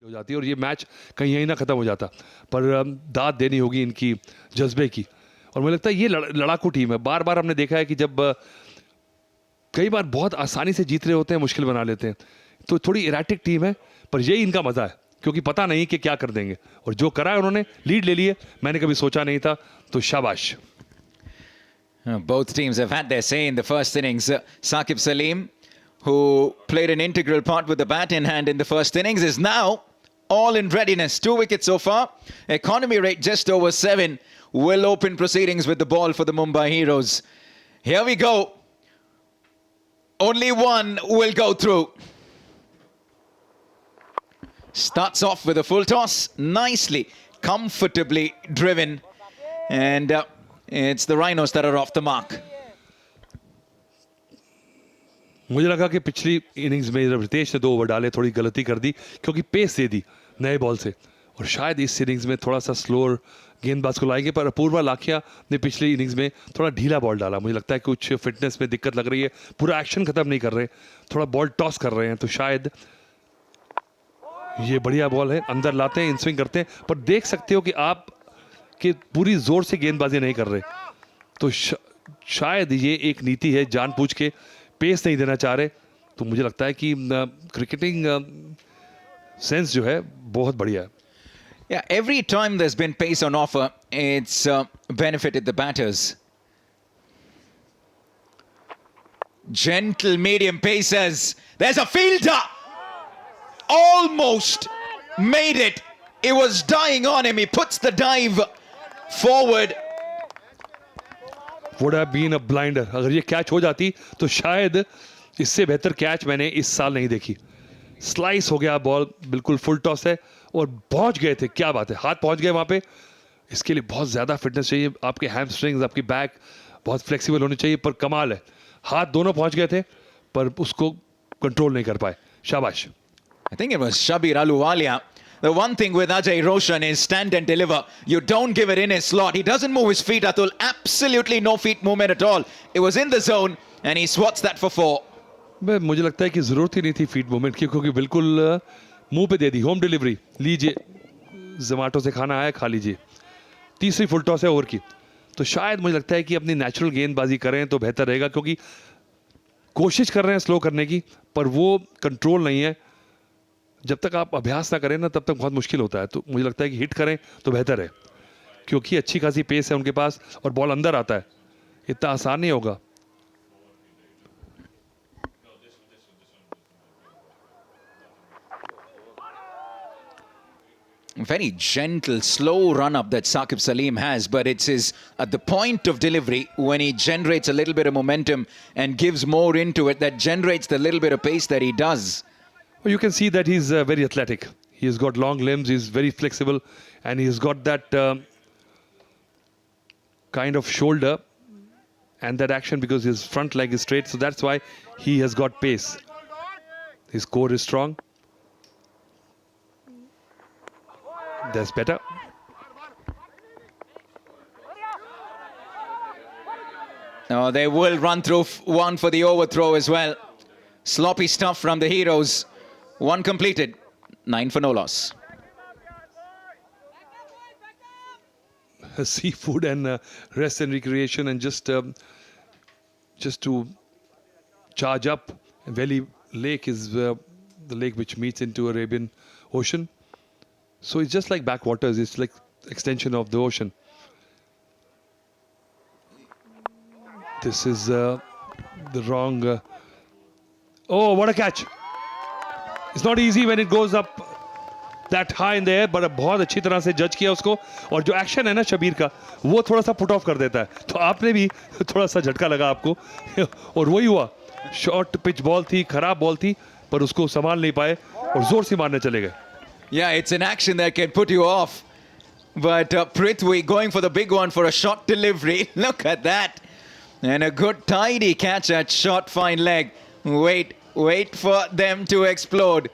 हो जाती है और ये मैच कहीं यहीं ना ख़त्म हो जाता। पर दाद देनी होगी इनकी जज्बे की। और मुझे लगता है ये लड़ाकू टीम है। बार बार हमने देखा है कि जब कई बार बहुत आसानी से जीत रहे होते हैं, मुश्किल बना लेते हैं। तो थोड़ी इराटिक टीम है, पर यही इनका मज़ा है क्योंकि पता नहीं कि क्या कर देंगे। और जो करा है उन्होंने, लीड ले लिए, मैंने कभी सोचा नहीं था, तो शाबाश। Both teams have had their say in the first innings. Saqib Salim, who played an integral part with the bat in hand in the first innings, is now all in readiness. 2 wickets so far. Economy rate just over 7. Will open proceedings with the ball for the Mumbai Heroes. Here we go. Only one will go through. Starts off with a full toss. Nicely, comfortably driven. And it's the Rhinos that are off the mark. मुझे लगा कि पिछली innings में रितेश ने 2 over डाले, थोड़ी गलती कर दी क्योंकि पेस दे दी नए बॉल से। और शायद इस इनिंग्स में थोड़ा सा स्लोअर गेंदबाज को लाएंगे, पर अपूर्वा लाखिया ने पिछली इनिंग्स में थोड़ा ढीला बॉल डाला। मुझे लगता है कुछ फिटनेस में दिक्कत लग रही है, पूरा एक्शन खत्म नहीं कर रहे, थोड़ा बॉल टॉस कर रहे हैं। तो शायद ये बढ़िया बॉल है, अंदर लाते हैं, इन स्विंग करते हैं, पर देख सकते हो कि आप कि पूरी जोर से गेंदबाजी नहीं कर रहे। तो शायद ये एक नीति है, जानबूझ के पेस नहीं देना चाह रहे। तो मुझे लगता है कि क्रिकेटिंग सेंस जो है बहुत बढ़िया है। Yeah, every time there's been pace on offer, it's benefited the batters. Gentle medium pacers. There's a fielder. Almost made it. It was dying on him. He puts the dive forward. Would have been a blinder. अगर ये catch हो जाती तो शायद इससे बेहतर catch मैंने इस साल नहीं देखी। स्लाइस हो गया बॉल, बिल्कुल फुल टॉस है और पहुंच गए थे। क्या बात है, हाथ पहुंच गए वहां पे। इसके लिए बहुत ज़्यादा फिटनेस चाहिए, आपके हैमस्ट्रिंग्स, आपकी बैक बहुत फ्लेक्सिबल होनी चाहिए। पर कमाल है, हाथ दोनों पहुंच गए थे पर उसको कंट्रोल नहीं कर पाए। शाबाश। I think it was Shabir Ahluwalia. The one thing with Ajay Roshan is stand and deliver. You don't give it in his slot. He doesn't move his feet, Atul. Absolutely no feet movement at all. It was in the zone and he swats that for 4. मुझे लगता है कि ज़रूरत ही नहीं थी feet movement की, क्योंकि बिल्कुल मुंह पे दे दी। होम डिलीवरी, लीजिए, जोमेटो से खाना आया, खा लीजिए। तीसरी फुल टॉस है ओवर की। तो शायद मुझे लगता है कि अपनी नेचुरल गेंदबाजी करें तो बेहतर रहेगा, क्योंकि कोशिश कर रहे हैं स्लो करने की, पर वो कंट्रोल नहीं है। जब तक आप अभ्यास ना करें ना, तब तक बहुत मुश्किल होता है। तो मुझे लगता है कि हिट करें तो बेहतर है, क्योंकि अच्छी खासी पेस है उनके पास और बॉल अंदर आता है। इतना आसान नहीं होगा। Very gentle, slow run up that Saqib Salim has, but it's his at the point of delivery when he generates a little bit of momentum and gives more into it that generates the little bit of pace that he does. Well, you can see that he's very athletic. He's got long limbs, he's very flexible, and he's got that kind of shoulder and that action because his front leg is straight. So that's why he has got pace. His core is strong. That's better. Oh, they will run through one for the overthrow as well. Sloppy stuff from the Heroes. One completed. 9 for no loss. Seafood and rest and recreation, and just to charge up. Valley Lake is the lake which meets into Arabian Ocean. So it's just like backwaters. It's like extension of the ocean. This is the wrong. Oh, what a catch! It's not easy when it goes up that high in the air, but बहुत अच्छी तरह से जज किया उसको। और जो action है ना शबीर का, वो थोड़ा सा पुट ऑफ कर देता है। तो आपने भी थोड़ा सा झटका लगा आपको और वही हुआ। शॉर्ट पिच बॉल थी, खराब बॉल थी, पर उसको संभाल नहीं पाए और जोर से मारने चले गए। Yeah, it's an action that can put you off. But Prithvi going for the big one for a short delivery. Look at that. And a good tidy catch at short fine leg. Wait for them to explode.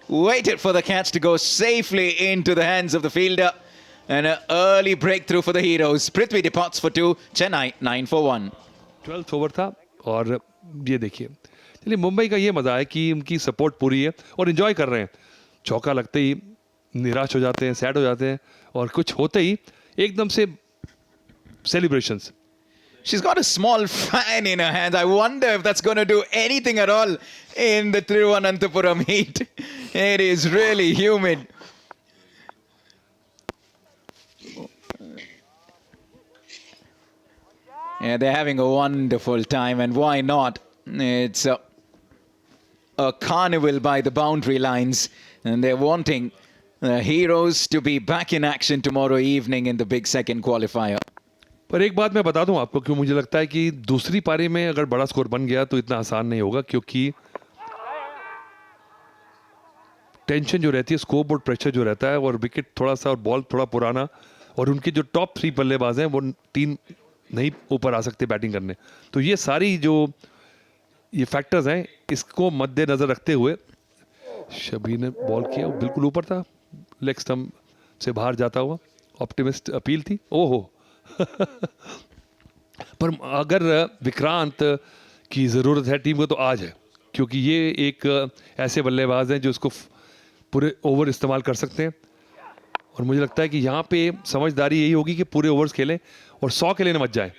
Waited for the catch to go safely into the hands of the fielder. And an early breakthrough for the Heroes. Prithvi departs for 2. Chennai 9 for 1. 12th over था और ये देखिए, चलिए मुंबई का ये मजा है कि उनकी सपोर्ट पूरी है और एंजॉय कर रहे हैं। चौका लगते ही निराश हो जाते हैं, सैड हो जाते हैं, और कुछ होते ही एकदम से celebrations. She's got a small fan in her hand. I wonder if that's going to do anything at all in the Thiruvananthapuram heat. It is really humid. Yeah, they're having a wonderful time, and why not? It's a carnival by the boundary lines, and they're wanting the heroes to be back in action tomorrow evening in the big second qualifier. पर एक बात मैं बता दूं आपको, क्यों मुझे लगता है कि दूसरी पारी में अगर बड़ा स्कोर बन गया तो इतना आसान नहीं होगा, क्योंकि टेंशन जो रहती है, स्कोर बोर्ड प्रेशर जो रहता है, और विकेट थोड़ा सा और बॉल थोड़ा पुराना, और उनके जो टॉप 3 बल्लेबाज हैं वो 3 नहीं ऊपर आ सकते बैटिंग करने. तो ये सारी जो ये फैक्टर्स हैं, इसको मद्देनजर रखते हुए शबी ने बॉल किया, वो बिल्कुल ऊपर था, लेग स्टंप से बाहर जाता हुआ. ऑप्टिमिस्ट अपील थी. ओहो. पर अगर विक्रांत की ज़रूरत है टीम को तो आज है, क्योंकि ये एक ऐसे बल्लेबाज हैं जो इसको पूरे ओवर इस्तेमाल कर सकते हैं. और मुझे लगता है कि यहाँ पे समझदारी यही होगी कि पूरे ओवर्स खेलें और 100 के लिए मत जाएं.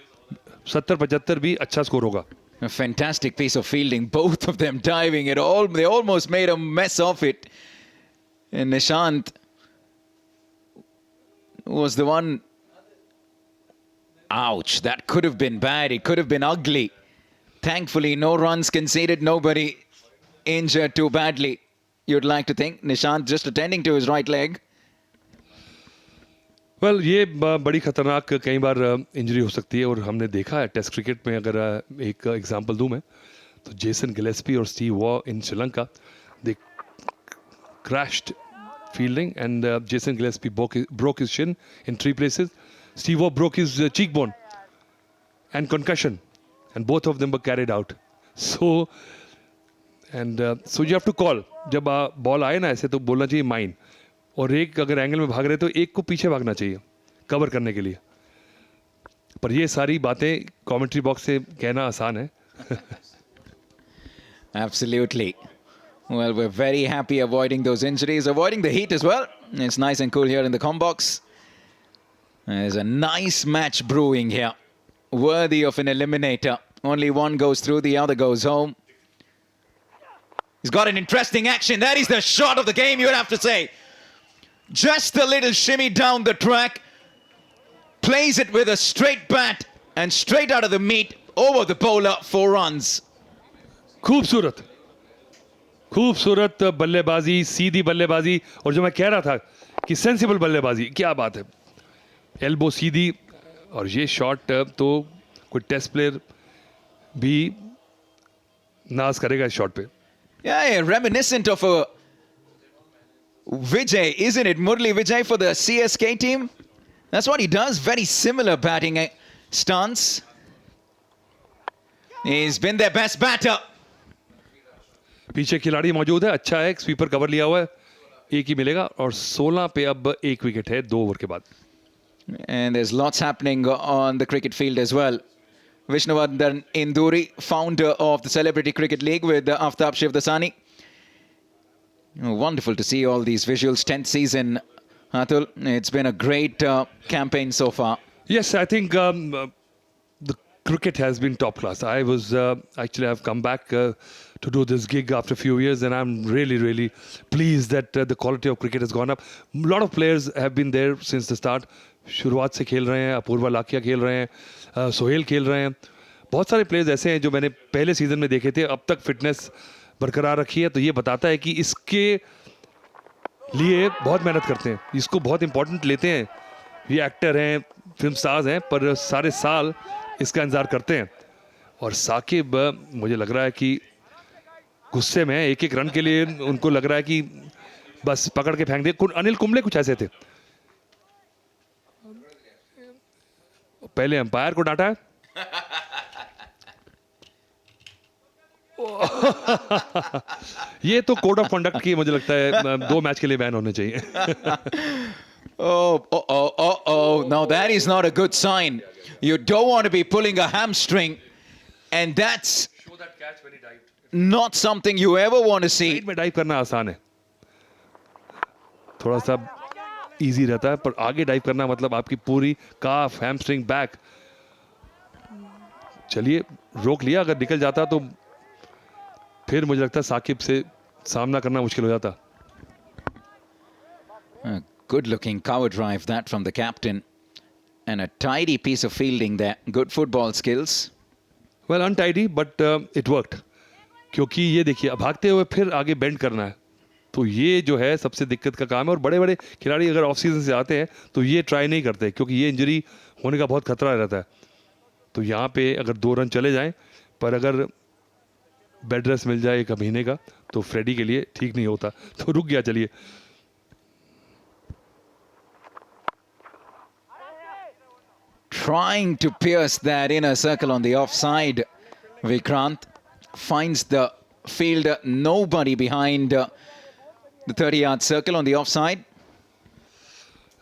70-75 भी अच्छा स्कोर होगा. A fantastic piece of fielding, both of them diving it all. They almost made a mess of it. And Nishant was the one. Ouch, that could have been bad. It could have been ugly. Thankfully, no runs conceded, nobody injured too badly. You'd like to think. Nishant just attending to his right leg. Well ये बड़ी खतरनाक कई बार injury हो सकती है, और हमने देखा है टेस्ट क्रिकेट में. अगर एक एग्जांपल दूं मैं, तो जेसन गिलेस्पी और Steve Waugh in Sri Lanka, they crashed fielding, and Jason Gillespie broke his shin in 3 places. Steve Waugh broke his cheekbone and concussion, and both of them were carried out. So you have to call. जब ball आए ना ऐसे, तो बोलना चाहिए mine, और एक अगर एंगल में भाग रहे तो एक को पीछे भागना चाहिए कवर करने के लिए. पर ये सारी बातें कमेंट्री बॉक्स से कहना आसान है. Absolutely. Well, we're very happy avoiding those injuries, avoiding the heat as well. It's nice and cool here in the com box. There's a nice match brewing here, worthy of an eliminator. Only one goes through, the other goes home. He's got an interesting action. That is the shot of the game, you would have to say. Just a little shimmy down the track. Plays it with a straight bat and straight out of the meat over the bowler, 4 runs. खूबसूरत खूबसूरत बल्लेबाजी, सीधी बल्लेबाजी, और जो मैं कह रहा था कि सेंसिबल बल्लेबाजी, क्या बात है. एल्बो सीधी, और ये शॉट तो कोई टेस्ट प्लेयर भी नाज करेगा इस शॉट पे. Yeah, reminiscent of a Vijay, isn't it? Murli Vijay for the CSK team. That's what he does. Very similar batting stance. He's been their best batter. पीछे खिलाड़ी मौजूद है, अच्छा है, स्वीपर कवर लिया हुआ है, एक ही मिलेगा, और 16 पे अब 1 विकेट है 2 ओवर के बाद. And there's lots happening on the cricket field as well. Vishnuvardhan Induri, founder of the Celebrity Cricket League with Aftab Shivdasani. Wonderful to see all these visuals. 10th season, Atul. It's been a great campaign so far. Yes, I think the cricket has been top class. I was actually, I've come back to do this gig after a few years, and I'm really, really pleased that the quality of cricket has gone up. A lot of players have been there since the start. शुरुआत से खेल रहे हैं, अपूर्वा लाकिया खेल रहे हैं, सोहेल खेल रहे हैं. बहुत सारे प्लेयर्स ऐसे हैं जो मैंने पहले सीजन में देखे थे, अब तक फिटनेस बरकरार रखी है. तो ये बताता है कि इसके लिए बहुत मेहनत करते हैं, इसको बहुत इंपॉर्टेंट लेते हैं. ये एक्टर हैं, फिल्म स्टार्स हैं, पर सारे साल इसका इंतज़ार करते हैं. और साकिब, मुझे लग रहा है कि गुस्से में एक एक रन के लिए उनको लग रहा है कि बस पकड़ के फेंक दे. अनिल कुंबले कुछ ऐसे थे, पहले अंपायर को डांटा है. ये तो कोड ऑफ कंडक्ट की मुझे लगता है 2 मैच के लिए बैन होने चाहिए. Oh, no, that is not a good sign. You don't want to be pulling a hamstring, and that's not something you ever want to see. में डाइव करना आसान है, थोड़ा सा इजी रहता है, पर आगे डाइव करना मतलब आपकी पूरी काफ, हैमस्ट्रिंग, बैक। चलिए रोक लिया, अगर निकल जाता तो फिर मुझे लगता है साकिब से सामना करना मुश्किल हो जाता। A good looking cover drive that from the captain. And a tidy piece of fielding there. Good football skills. Well untidy but it worked, क्योंकि ये देखिए अब भागते हुए फिर आगे बेंड करना है, तो ये जो है सबसे दिक्कत का काम है। और बड़े बड़े खिलाड़ी अगर ऑफ सीजन से आते हैं तो ये ट्राई नहीं करते, क्योंकि ये इंजरी होने का बहुत खतरा रहता है। तो यहाँ पे अगर 2 रन चले जाएं, पर अगर बेड रेस्ट मिल जाए 1 महीने का, तो फ्रेडी के लिए ठीक नहीं होता। तो रुक गया। चलिए Trying to pierce that inner circle on the offside. Vikrant finds the fielder, nobody behind the 30-yard circle on the offside.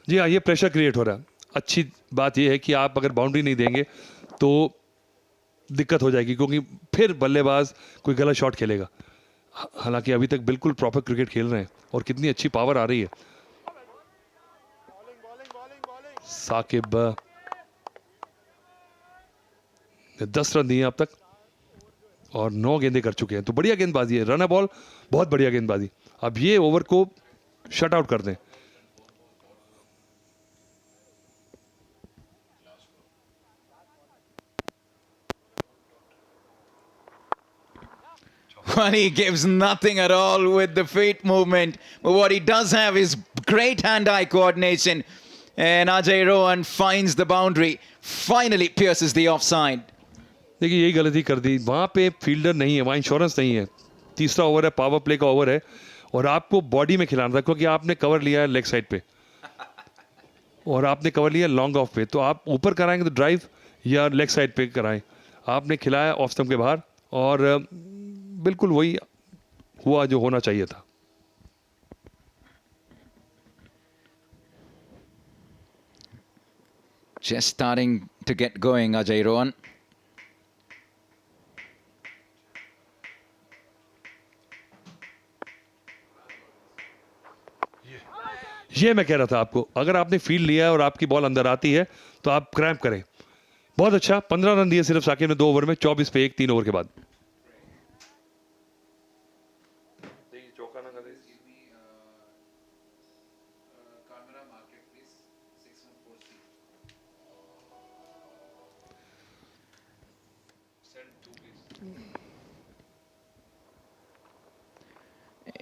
जी हाँ, ये प्रेशर क्रिएट हो रहा है। अच्छी बात ये है कि आप अगर बाउंड्री नहीं देंगे तो दिक्कत हो जाएगी, क्योंकि फिर बल्लेबाज कोई गलत शॉट खेलेगा। हालांकि अभी तक बिल्कुल प्रॉपर क्रिकेट खेल रहे हैं और कितनी अच्छी पावर आ रही है। साकिब 10 रन दिए अब तक और 9 गेंदें कर चुके हैं, तो बढ़िया गेंदबाजी है। रन बॉल, बहुत बढ़िया गेंदबाजी। अब ये ओवर को शट आउट कर दें। Well, he gives nothing at all with the feet movement. But what he does have is great hand-eye coordination. And Ajay Rohan finds the boundary. Finally pierces the offside. देखिए यही गलती कर दी। वहाँ पे fielder नहीं है, वहाँ इंश्योरेंस नहीं है। तीसरा ओवर है, पावर प्ले का ओवर है, और आपको बॉडी में खिलाना था, क्योंकि आपने कवर लिया है लेग साइड पे और आपने कवर लिया लॉन्ग ऑफ पे। तो आप ऊपर कराएंगे तो ड्राइव या लेग साइड पे कराएं। आपने खिलाया ऑफ स्टंप के बाहर, और बिल्कुल वही हुआ जो होना चाहिए था। Just starting to get going, Ajay Rohan. ये मैं कह रहा था आपको, अगर आपने फील्ड लिया है और आपकी बॉल अंदर आती है तो आप क्रैम्प करें। बहुत अच्छा, 15 रन दिए सिर्फ साकिब ने 2 ओवर में, 24 पे 1, 3 ओवर के बाद।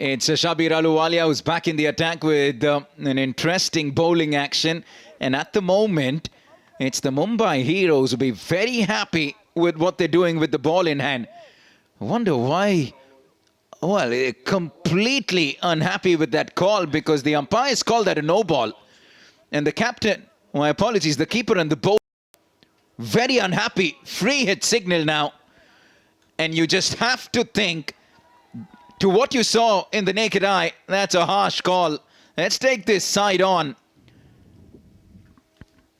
It's Shabir Ahluwalia who's back in the attack with an interesting bowling action. And at the moment, it's the Mumbai Heroes who'll be very happy with what they're doing with the ball in hand. I wonder why. Well, they're completely unhappy with that call, because the umpires called that a no ball. And the captain, my apologies, the keeper and the bowler, very unhappy. Free hit signal now. And you just have to think, to what you saw in the naked eye, that's a harsh call. Let's take this side on.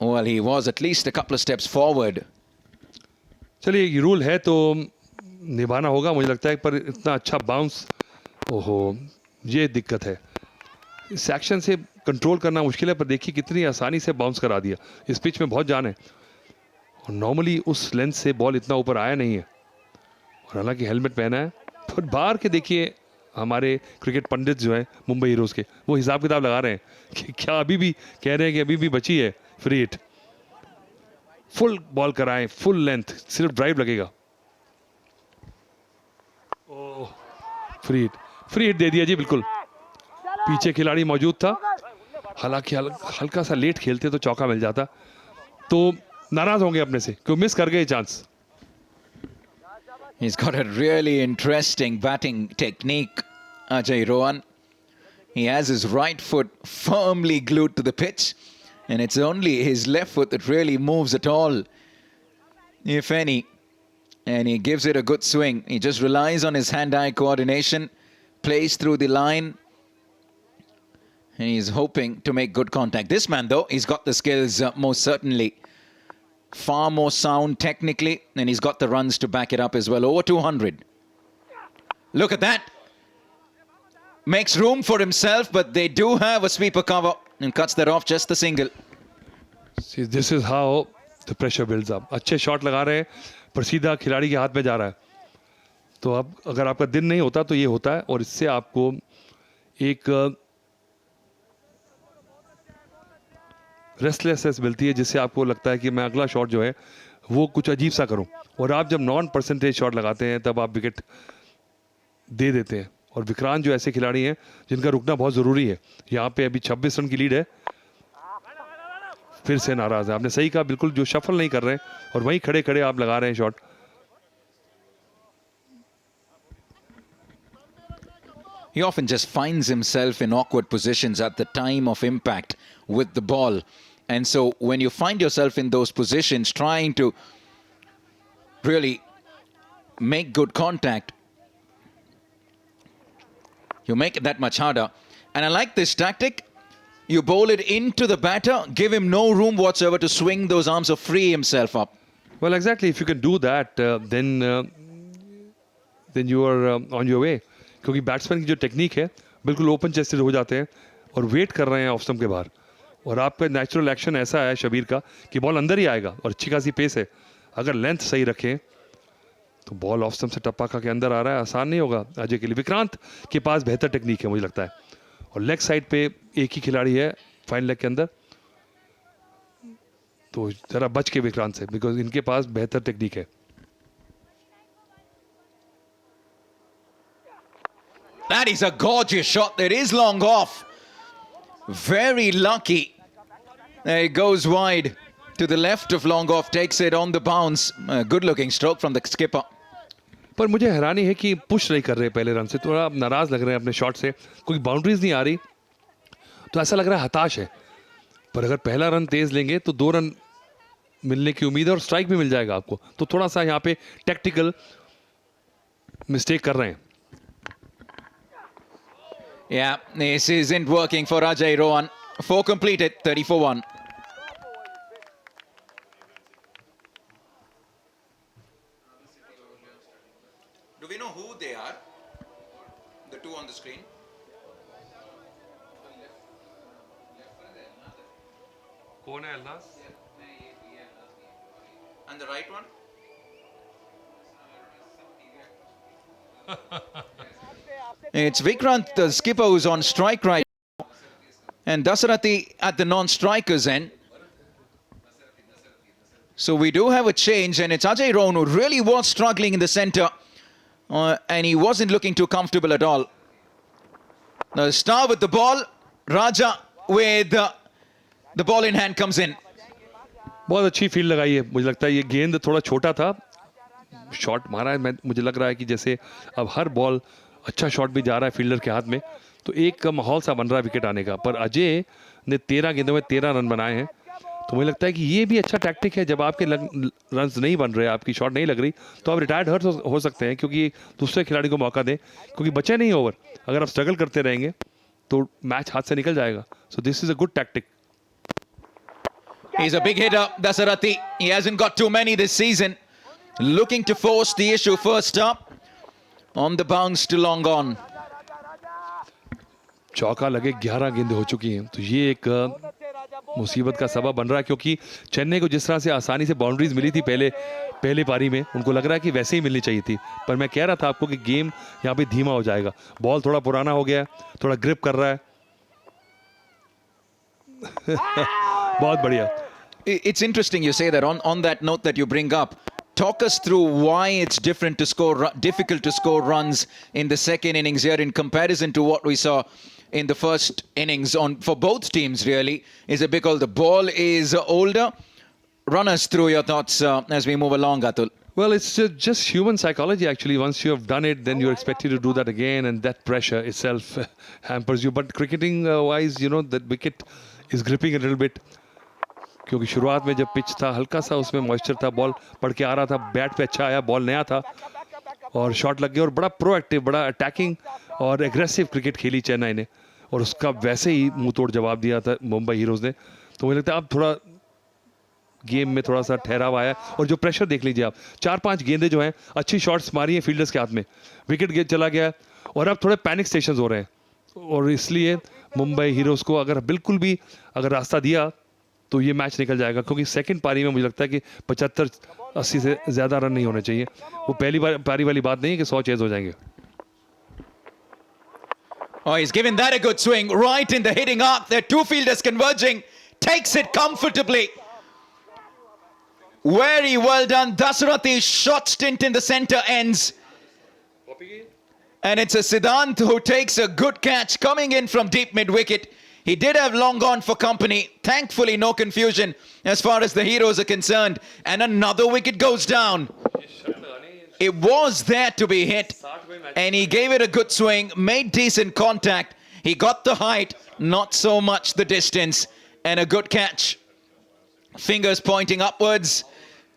Well, he was at least a couple of steps forward. चलिए ये rule है तो निभाना होगा मुझे लगता है, पर इतना अच्छा बाउंस, ओहो ये दिक्कत है। इस एक्शन से कंट्रोल करना मुश्किल है, पर देखिए कितनी आसानी से बाउंस करा दिया। इस पिच में बहुत जान है, और नॉर्मली उस लेंथ से बॉल इतना ऊपर आया नहीं है, और हालांकि हेलमेट पहना है। पर बाहर के देखिए हमारे क्रिकेट पंडित जो हैं मुंबई हीरोज़ के, वो हिसाब किताब लगा रहे हैं कि क्या अभी भी कह रहे हैं कि अभी भी बची है फ्री हिट। फुल बॉल कराएं, फुल लेंथ, सिर्फ ड्राइव लगेगा। ओह फ्री हिट दे दिया जी, बिल्कुल पीछे खिलाड़ी मौजूद था। हालांकि हल्का सा लेट खेलते तो चौका मिल जाता, तो नाराज होंगे अपने से क्यों मिस कर गए chance. He's got a really interesting batting technique, Ajay Rohan. He has his right foot firmly glued to the pitch, and it's only his left foot that really moves at all, if any. And he gives it a good swing. He just relies on his hand-eye coordination, plays through the line, and he's hoping to make good contact. This man, though, he's got the skills, most certainly. Far more sound technically, and he's got the runs to back it up as well. Over 200. Look at that. makes room for himself, but they do have a sweeper cover and cuts that off just the single. See, this is how the pressure builds up. अच्छे shot लगा रहे हैं पर सीधा खिलाड़ी के हाथ में जा रहा है, तो अब अगर आपका दिन नहीं होता तो ये होता है, और इससे आपको एक रेस्टलेसनेस मिलती है, जिससे आपको लगता है कि मैं अगला शॉट जो है वो कुछ अजीब सा करूं, और आप जब नॉन परसेंटेज शॉट लगाते हैं तब आप विकेट दे देते हैं। और विक्रांत जो ऐसे खिलाड़ी हैं जिनका रुकना बहुत ज़रूरी है। यहाँ पे अभी 26 रन की लीड है, फिर से नाराज़ है। आपने सही कहा, बिल्कुल जो शफल नहीं कर रहे हैं और वहीं खड़े खड़े आप लगा रहे हैं shot. He often just finds himself in awkward positions at the time of impact with the ball. And so when you find yourself in those positions trying to really make good contact, you make it that much harder. And I like this tactic. You bowl it into the batter, give him no room whatsoever to swing those arms or free himself up. Well, exactly. If you can do that, then you are on your way. क्योंकि batsman की जो technique है बिल्कुल open chested हो जाते हैं और wait कर रहे हैं ऑफ स्टंप के बाहर, और आपका नेचुरल एक्शन ऐसा है शबीर का कि बॉल अंदर ही आएगा और अच्छी खासी पेस है। अगर लेंथ सही रखें तो बॉल ऑफ स्टंप से टप्पा खा के अंदर आ रहा है, आसान नहीं होगा अजय के लिए। विक्रांत के पास बेहतर टेक्निक है मुझे लगता है, और लेग साइड पे एक ही खिलाड़ी है फाइन लेग के अंदर, तो जरा बच के विक्रांत से, बिकॉज इनके पास बेहतर टेक्निक है। That is a gorgeous shot. That is long off. Very lucky. There it goes wide to the left of long off. Takes it on the bounce. A good looking stroke from the skipper. पर मुझे हैरानी है कि push नहीं कर रहे पहले run से, थोड़ा नाराज लग रहे हैं अपने शॉट से, कोई बाउंड्रीज नहीं आ रही, तो ऐसा लग रहा है हताश है। पर अगर पहला रन तेज लेंगे तो 2 रन मिलने की उम्मीद है और स्ट्राइक भी मिल जाएगा आपको, तो थोड़ा सा यहाँ पे टेक्टिकल मिस्टेक कर रहे हैं। Yeah, this isn't working for Ajay Rohan. 4 completed, 30 for 1. Do we know who they are? The two on the screen? कौन है अल्लाह? And the right one? It's Vikrant, the skipper, who's on strike right now, and Dasarathi at the non-strikers end. So we do have a change, and it's Ajay Rohan who really was struggling in the centre, and he wasn't looking too comfortable at all. The star with the ball, Raja with the ball in hand comes in. बहुत अच्छी field लगाई है, मुझे लगता है ये गेंद थोड़ा छोटा था, शॉट मारा है, मुझे लग रहा है कि जैसे अब हर बॉल अच्छा शॉट भी जा रहा है फील्डर के हाथ में, तो एक माहौल सा बन रहा है विकेट आने का। पर अजय ने 13 गेंदों में 13 रन बनाए हैं, तो मुझे लगता है कि ये भी अच्छा टैक्टिक है। जब आपके रन्स नहीं बन रहे, आपकी शॉट नहीं लग रही, तो आप रिटायर्ड हर्ट हो सकते हैं, क्योंकि दूसरे खिलाड़ी को मौका दें, क्योंकि बचे नहीं ओवर। अगर आप स्ट्रगल करते रहेंगे तो मैच हाथ से निकल जाएगा। So this is a good tactic. He's a big hitter, Dasarathi. He hasn't got too many this season. Looking to force the issue first up. On the bounce to long on. चौका लगे 11 गेंदें हो चुकी हैं, तो ये एक मुसीबत का सबब बन रहा है, क्योंकि चेन्नई को जिस तरह से आसानी से बाउंड्रीज मिली थी पहले पारी में, उनको लग रहा है कि वैसे ही मिलनी चाहिए थी। पर मैं कह रहा था आपको कि गेम यहाँ पे धीमा हो जाएगा, बॉल थोड़ा पुराना हो गया है, थोड़ा ग्रिप कर रहा है। बहुत बढ़िया। It's interesting you say that. On that note that you bring up, talk us through why it's difficult to score runs in the second innings here in comparison to what we saw in the first innings for both teams. Really, is it because the ball is older? Run us through your thoughts as we move along, Atul. Well, it's just human psychology actually. Once you have done it, then you're expected to do that again, and that pressure itself hampers you. But cricketing wise, you know, the wicket is gripping a little bit, क्योंकि शुरुआत में जब pitch था हल्का सा उसमें moisture था, ball पड़ के आ रहा था, बैट पे अच्छा आया, बॉल नया था और शॉट लग गया, और बड़ा प्रोएक्टिव, बड़ा अटैकिंग और एग्रेसिव क्रिकेट खेली चेन्नई ने, और उसका वैसे ही मुंह तोड़ जवाब दिया था मुंबई हीरोज़ ने। तो मुझे लगता है अब थोड़ा गेम में थोड़ा सा ठहराव आया, और जो प्रेशर देख लीजिए आप, 4-5 गेंदें जो हैं अच्छी शॉट्स मारी हैं फील्डर्स के हाथ में, विकेट चला गया, और अब थोड़े पैनिक स्टेशन हो रहे हैं, और इसलिए मुंबई हीरोज़ को अगर बिल्कुल भी अगर रास्ता दिया तो ये मैच निकल जाएगा, क्योंकि सेकंड पारी में मुझे लगता है कि 75-80 से ज़्यादा रन नहीं होने चाहिए। वो पहली पारी वाली बात नहीं है कि 100 चेज हो जाएंगे। Oh, he's given that a good swing right in the hitting arc. There are two fielders converging. Takes it comfortably. Very well done. Dasarathi short stint in the center ends. And it's a Siddhant who takes a good catch coming in from deep mid-wicket. He did have long on for company. Thankfully, no confusion as far as the heroes are concerned. And another wicket goes down. It was there to be hit. And he gave it a good swing, made decent contact. He got the height, not so much the distance. And a good catch. Fingers pointing upwards.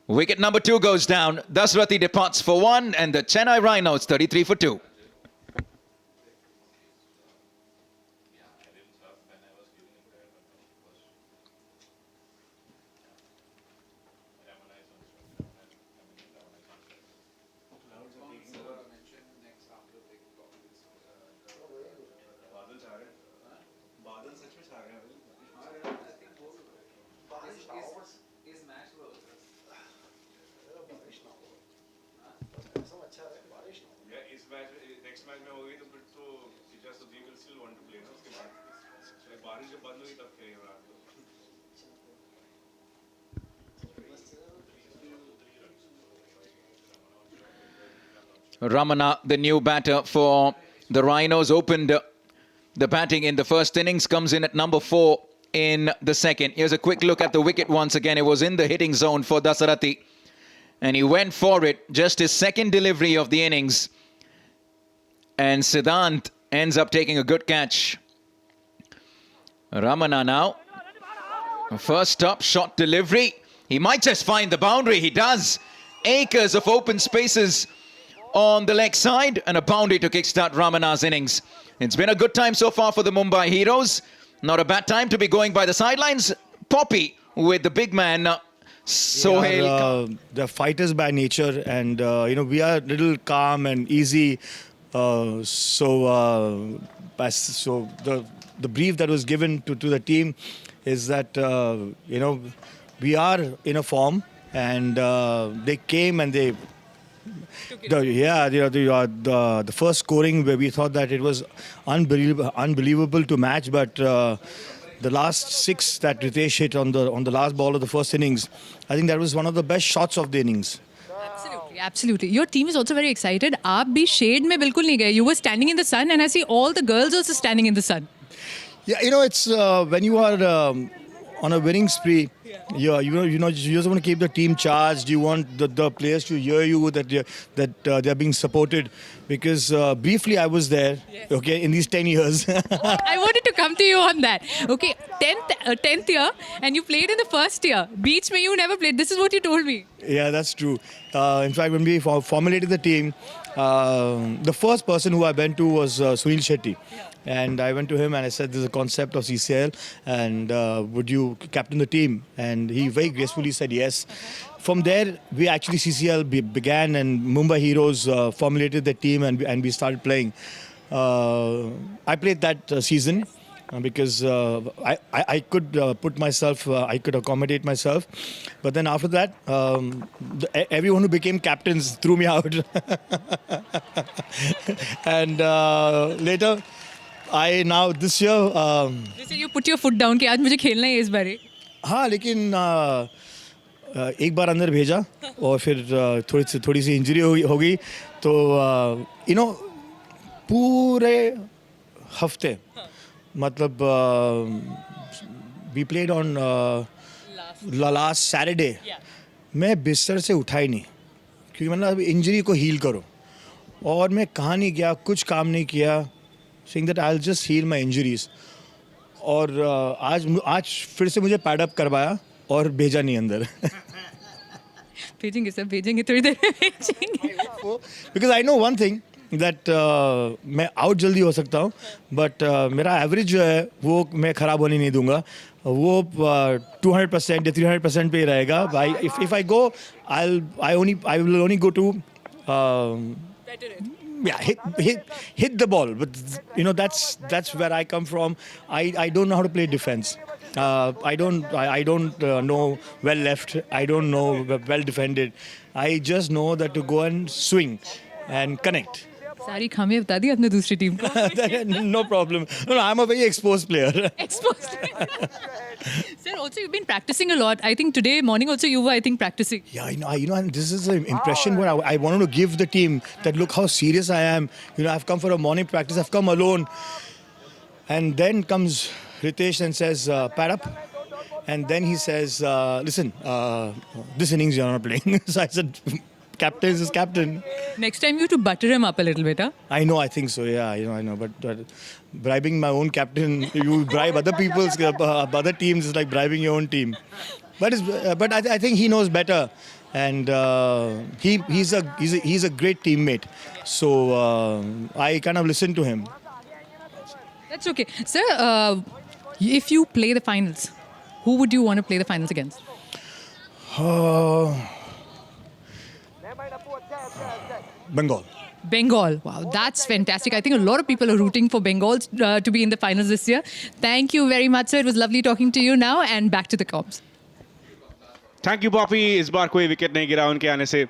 Wicket number 2 goes down. Dasarathi departs for 1. And the Chennai Rhinos 33 for 2. Next match में हो गई तो फिर तो सीधा Sudeep will still want to play ना उसके बाद बारिश जब बंद हुई तब खेलेंगे रात को। Ramana, the new batter for the Rhinos, opened the batting in the first innings, comes in at number 4 in the second. Here's a quick look at the wicket once again. It was in the hitting zone for Dasarathi. And he went for it, just his second delivery of the innings. And Siddhant ends up taking a good catch. Ramana now. First stop, shot delivery. He might just find the boundary. He does. Acres of open spaces on the leg side and a boundary to kickstart Ramana's innings. It's been a good time so far for the Mumbai Heroes. Not a bad time to be going by the sidelines. Poppy with the big man, Sohail. They're fighters by nature, and we are a little calm and easy. So the brief that was given to the team is that we are in a form, and they came and they. The first scoring where we thought that it was unbelievable to match, but the last 6 that Ritesh hit on the last ball of the first innings, I think that was one of the best shots of the innings. Absolutely. Your team is also very excited. आप भी shade में बिल्कुल नहीं गए. You were standing in the sun, and I see all the girls also standing in the sun. Yeah, it's when you are on a winning spree, you just want to keep the team charged. You want the players to hear you that they're being supported. Because briefly I was there, okay, in these 10 years. I wanted to come to you on that. Okay, 10th year, and you played in the first year. Beach mein you never played. This is what you told me. Yeah, that's true. In fact, when we formulated the team, the first person who I went to was Sunil Shetty. And I went to him and I said, there's a concept of CCL, and would you captain the team? And he very gracefully said yes. From there, we actually CCL began, and Mumbai Heroes formulated the team, and we started playing. I played that season because I could put myself, I could accommodate myself. But then after that, everyone who became captains threw me out. And later, this year. This year you put your foot down कि आज मुझे खेलना है इस बारी. हाँ, लेकिन एक बार अंदर भेजा और फिर थोड़ी सी इंजरी हो गई तो पूरे हफ्ते मतलब we played on last Saturday. मैं बिस्तर से उठा ही नहीं क्योंकि मतलब इंजरी को हील करो और मैं कहाँ नहीं गया, कुछ काम नहीं किया, saying that I'll just heal my injuries. और आज फिर से मुझे पैड अप करवाया और भेजा नहीं अंदर. भेजेंगे सब भेजेंगे थोड़ी देर में भेजेंगे. Because I know one thing that मैं आउट जल्दी हो सकता हूँ, but मेरा एवरेज जो है वो मैं ख़राब होने नहीं दूंगा. वो 200% या 300% पे ही रहेगा. If I go, I will only go to hit the ball. But you know, that's where I come from. I don't know how to play defense. I don't know well left. I don't know well defended. I just know that to go and swing and connect. सारी खामियां बता दी अपने दूसरी team को. No problem. No, I'm a very exposed player. Exposed. Sir, also you've been practicing a lot. I think today morning also you were, I think, practicing. Yeah, and this is the impression what I wanted to give the team, that look how serious I am. You know, I've come for a morning practice. I've come alone. And then comes Ritesh and says, pad up. And then he says, listen, this innings you're not playing. So I said, captain is captain. Next time you have to butter him up a little bit, huh? I know, I think so, yeah, I know. But bribing my own captain, you bribe other people's, other teams is like bribing your own team. But I think he knows better, and he's a great teammate. So I kind of listen to him. That's okay. Sir, if you play the finals, who would you want to play the finals against? Bengal. Bengal. Wow, that's fantastic. I think a lot of people are rooting for Bengal to be in the finals this year. Thank you very much, sir. It was lovely talking to you now, and back to the comms. Thank you Poppy. इस बार कोई wicket नहीं गिरा उनके आने से,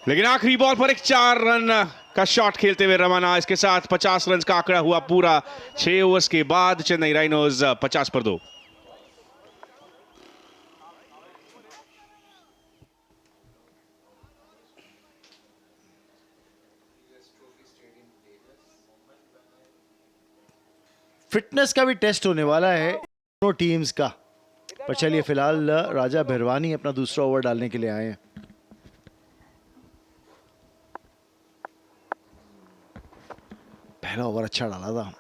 लेकिन आखिरी ball पर एक 4 रन का शॉट खेलते हुए रवाना. इसके साथ 50 रन का आंकड़ा हुआ पूरा. 6 ओवर्स के बाद चेन्नई राइनोज 50 पर 2. फिटनेस का भी टेस्ट होने वाला है दोनों टीम्स का. पर चलिए फिलहाल राजा भरवानी अपना दूसरा ओवर डालने के लिए आए हैं. पहला ओवर अच्छा डाला था,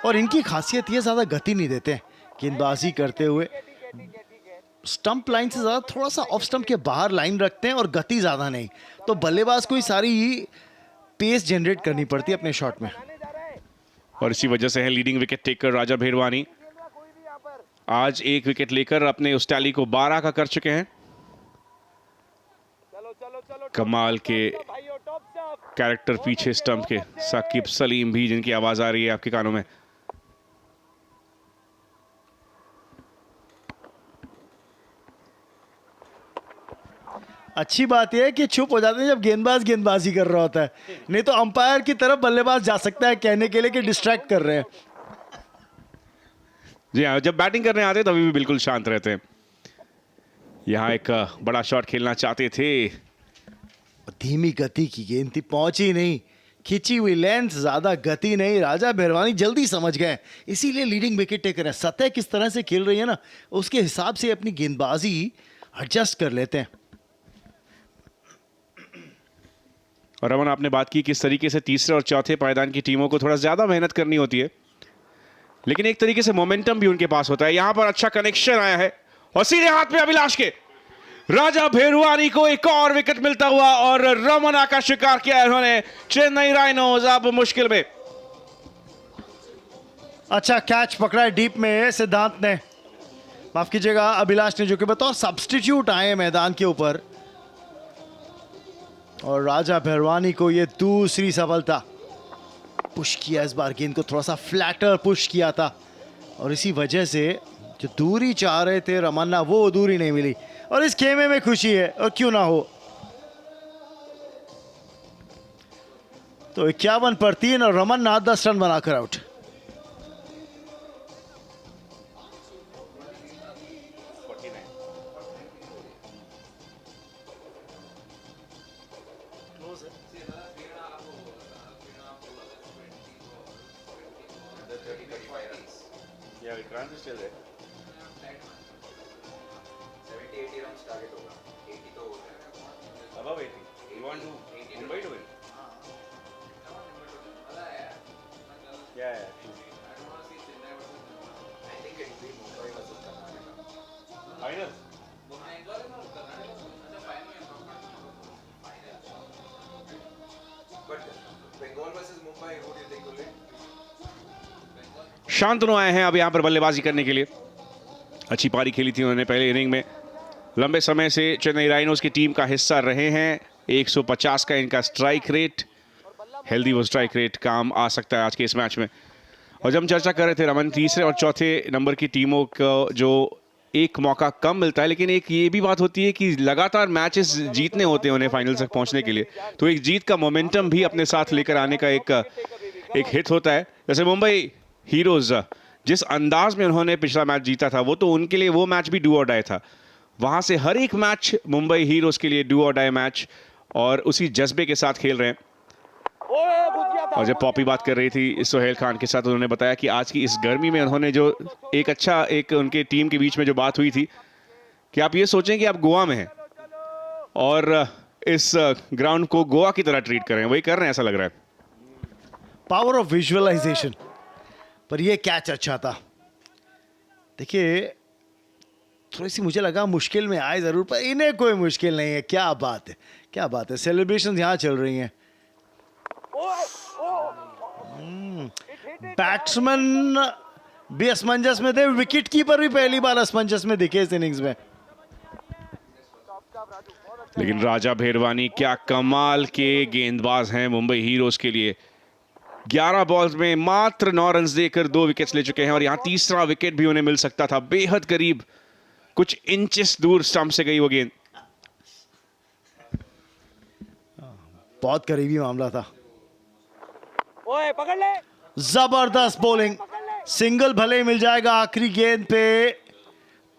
और इनकी खासियत ये ज्यादा गति नहीं देते गेंदबाजी करते हुए. स्टंप लाइन से ज्यादा थोड़ा सा ऑफ स्टंप के बाहर लाइन रखते हैं, और गति ज्यादा नहीं. तो बल्लेबाज को ही सारी पेस जनरेट करनी पड़ती है अपने शॉट में. और इसी वजह से है लीडिंग विकेट टेकर राजा भेरवानी. आज एक विकेट लेकर अपने उस टैली को 12 का कर चुके हैं. कमाल के कैरेक्टर पीछे स्टंप के. साकिब सलीम भी, जिनकी आवाज आ रही है आपके कानों में. अच्छी बात यह है कि चुप हो जाते हैं जब गेंदबाज गेंदबाजी कर रहा होता है, नहीं तो अंपायर की तरफ बल्लेबाज जा सकता है कहने के लिए कि डिस्ट्रैक्ट कर रहे हैं. जी हाँ, जब बैटिंग करने आते हैं तभी भी बिल्कुल शांत रहते हैं. यहां एक बड़ा शॉट खेलना चाहते थे. धीमी गति की गेंद थी, पहुंची नहीं. खिंची हुई लेंथ, ज्यादा गति नहीं. राजा भरवानी जल्दी समझ गए, इसीलिए लीडिंग विकेट टेकर है. सतह किस तरह से खेल रही है ना, उसके हिसाब से अपनी गेंदबाजी एडजस्ट कर लेते हैं. और रमन, आपने बात की किस तरीके से तीसरे और चौथे पायदान की टीमों को थोड़ा ज्यादा मेहनत करनी होती है, लेकिन एक तरीके से मोमेंटम भी उनके पास होता है. यहां पर अच्छा कनेक्शन आया है, और सीधे हाथ में अभिलाष के. राजा भेरवानी को एक और विकेट मिलता हुआ, और रमना का शिकार किया उन्होंने. चेन्नई राइनोज अब मुश्किल में. अच्छा कैच पकड़ा है डीप में सिद्धांत ने, माफ कीजिएगा अभिलाष ने, जो कि बतौर सब्स्टिट्यूट आए मैदान के ऊपर. और राजा भरवानी को ये दूसरी सफलता. पुश किया इस बार, गेंद को थोड़ा सा फ्लैटर पुश किया था, और इसी वजह से जो दूरी चाह रहे थे रमन्ना, वो दूरी नहीं मिली. और इस खेमे में खुशी है, और क्यों ना हो. तो 51 पर 3 और रमन्ना 10 रन बनाकर आउट. शांतनु आए हैं अब यहां पर बल्लेबाजी करने के लिए. अच्छी पारी खेली थी उन्होंने पहले इनिंग में. लंबे समय से चेन्नई राइनोज की टीम का हिस्सा रहे हैं. 150 का इनका स्ट्राइक रेट. हेल्दी वो स्ट्राइक रेट काम आ सकता है आज के इस मैच में। और जब हम चर्चा कर रहे थे रमन, तीसरे और चौथे नंबर की टीमों को जो एक मौका कम मिलता है, लेकिन एक ये भी बात होती है कि लगातार मैचेस जीतने होते हैं उन्हें फाइनल तक पहुंचने के लिए, तो एक जीत का मोमेंटम भी अपने साथ लेकर आने का एक हित होता है। जैसे मुंबई हीरोज जिस अंदाज में उन्होंने पिछला मैच जीता था, वो तो उनके लिए वो मैच भी डू और डाई था। वहां से हर एक मैच मुंबई हीरोज के लिए डू और डाई मैच, और उसी जज्बे के साथ खेल रहे हैं। और जब पॉपी बात कर रही थी सोहेल खान के साथ, उन्होंने बताया कि आज की इस गर्मी में उन्होंने जो एक उनके टीम के बीच में जो बात हुई थी कि आप ये सोचें कि आप गोवा में हैं और इस ग्राउंड को गोवा की तरह ट्रीट कर रहे हैं, वही कर रहे हैं ऐसा लग रहा है। Power of visualisation. पर ये कैच अच्छा था। देखिए थोड़ी सी मुझे लगा मुश्किल में आए जरूर, पर इन्हें कोई मुश्किल नहीं है। क्या बात है, क्या बात है। सेलिब्रेशंस यहाँ चल रही हैं। बैट्समैन भी असमंजस में थे, विकेट कीपर भी पहली बार असमंजस में दिखे इस इनिंग्स में। लेकिन राजा भेरवानी क्या कमाल के गेंदबाज हैं मुंबई हीरोज के लिए। 11 बॉल्स में मात्र 9 रन देकर 2 विकेट्स ले चुके हैं, और यहां तीसरा विकेट भी उन्हें मिल सकता था। बेहद करीब, कुछ इंचेस दूर स्टंप से गई वो गेंद। बहुत करीबी मामला था। जबरदस्त बॉलिंग, सिंगल भले ही मिल जाएगा आखिरी गेंद पे,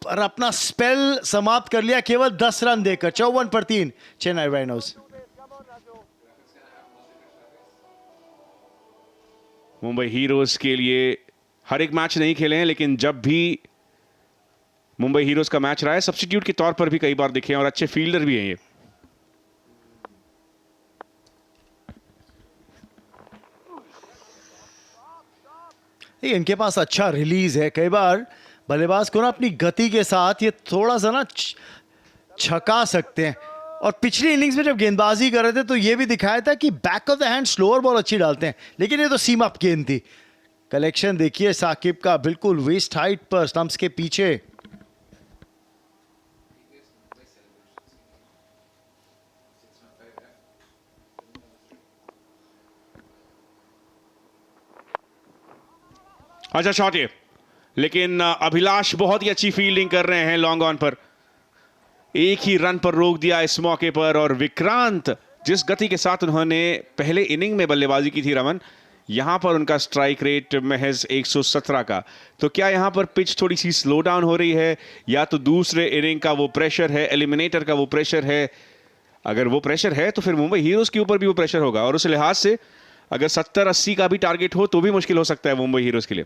पर अपना स्पेल समाप्त कर लिया केवल 10 रन देकर। 54 पर 3 चेन्नई राइनोज। मुंबई हीरोज के लिए हर एक मैच नहीं खेले हैं, लेकिन जब भी मुंबई हीरोज का मैच रहा है सब्स्टिट्यूट के तौर पर भी कई बार दिखे हैं, और अच्छे फील्डर भी हैं ये। इनके पास अच्छा रिलीज है। कई बार बल्लेबाज को ना अपनी गति के साथ ये थोड़ा सा ना छका सकते हैं। और पिछली इनिंग्स में जब गेंदबाजी कर रहे थे तो ये भी दिखाया था कि back of the hand slower ball अच्छी डालते हैं, लेकिन ये तो सीम अप गेंद थी। कलेक्शन देखिए साकिब का, बिल्कुल वेस्ट हाइट पर स्टंप्स के पीछे। अच्छा शॉट ये, लेकिन अभिलाष बहुत ही अच्छी फील्डिंग कर रहे हैं लॉन्ग ऑन पर। एक ही रन पर रोक दिया इस मौके पर, और विक्रांत जिस गति के साथ उन्होंने पहले इनिंग में बल्लेबाजी की थी रमन, यहां पर उनका स्ट्राइक रेट महज 117 का। तो क्या यहां पर पिच थोड़ी सी स्लो डाउन हो रही है, या तो दूसरे इनिंग का वो प्रेशर है, एलिमिनेटर का वो प्रेशर है? अगर वो प्रेशर है तो फिर मुंबई हीरोज के ऊपर भी वो प्रेशर होगा, और उस लिहाज से अगर 70-80 का भी टारगेट हो तो भी मुश्किल हो सकता है मुंबई हीरोज के लिए।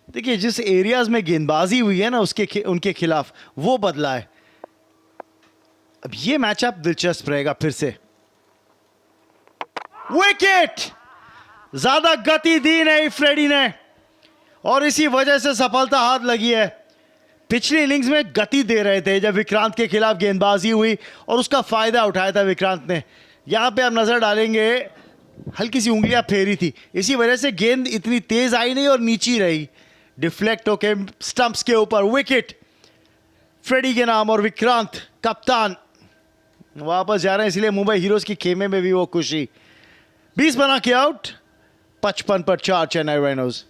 देखिए जिस एरियाज में गेंदबाजी हुई है ना उनके खिलाफ वो बदला है। अब ये मैचअप दिलचस्प रहेगा फिर से। विकेट, ज्यादा गति दी नहीं फ्रेडी ने, और इसी वजह से सफलता हाथ लगी है। पिछली इनिंग्स में गति दे रहे थे जब विक्रांत के खिलाफ गेंदबाजी हुई, और उसका फायदा उठाया था विक्रांत ने। यहां पे आप नजर डालेंगे हल्की सी उंगलियां फेरी थी, इसी वजह से गेंद इतनी तेज आई नहीं और नीची रही, डिफ्लेक्ट होके स्टंप्स के ऊपर। विकेट फ्रेडी के नाम, और विक्रांत कप्तान वापस जा रहे हैं, इसलिए मुंबई हीरोज की खेमे में भी वो खुशी। 20 बना के आउट, 55 पर 4 चेन्नई राइनोज।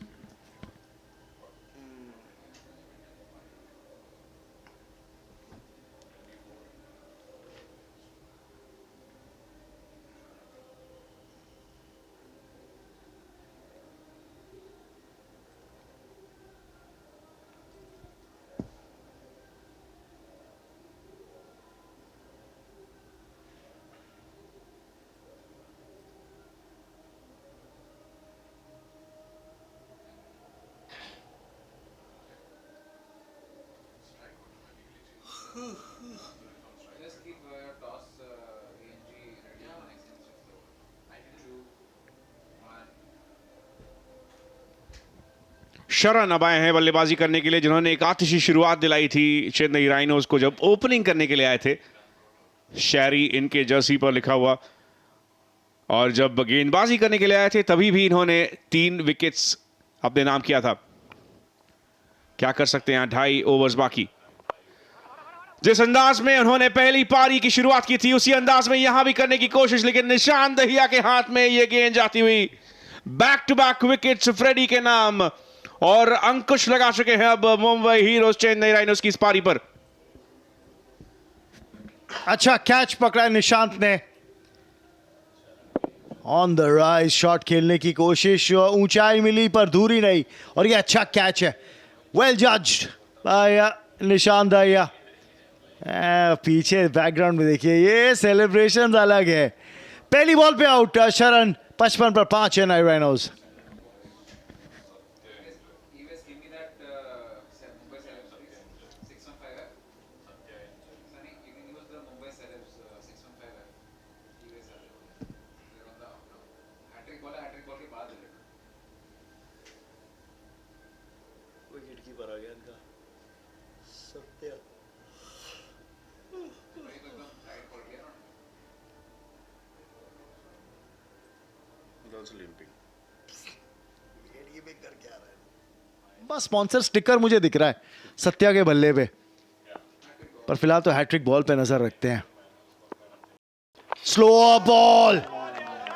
शरण अब आए हैं बल्लेबाजी करने के लिए, जिन्होंने एक आतिशी शुरुआत दिलाई थी चेन्नई राइनोज को जब ओपनिंग करने के लिए आए थे। शैरी इनके जर्सी पर लिखा हुआ, और जब गेंदबाजी करने के लिए आए थे तभी भी इन्होंने 3 विकेट्स अपने नाम किया था। क्या कर सकते हैं, 2.5 ओवर्स बाकी। जिस अंदाज में उन्होंने पहली पारी की शुरुआत की थी उसी अंदाज में यहां भी करने की कोशिश, लेकिन निशान दहिया के हाथ में यह गेंद जाती हुई। Back to back wickets Freddie के नाम और अंकुश लगा चुके हैं अब मुंबई हीरोज चेन्नई राइनोज की इस पारी पर। अच्छा कैच पकड़ा है निशांत ने। ऑन द राइज शॉट खेलने की कोशिश, ऊंचाई मिली पर दूरी नहीं, और ये अच्छा कैच है। Well judged bye Nishant Dahiya. पीछे बैकग्राउंड में देखिए, ये सेलिब्रेशंस अलग है। पहली बॉल पे आउट शरण, 55 पर 5 चेन्नई राइनोज। बस स्पॉन्सर स्टिकर मुझे दिख रहा है सत्या के बल्ले पे, पर फिलहाल तो हैट्रिक बॉल पे नजर रखते हैं। स्लो बॉल,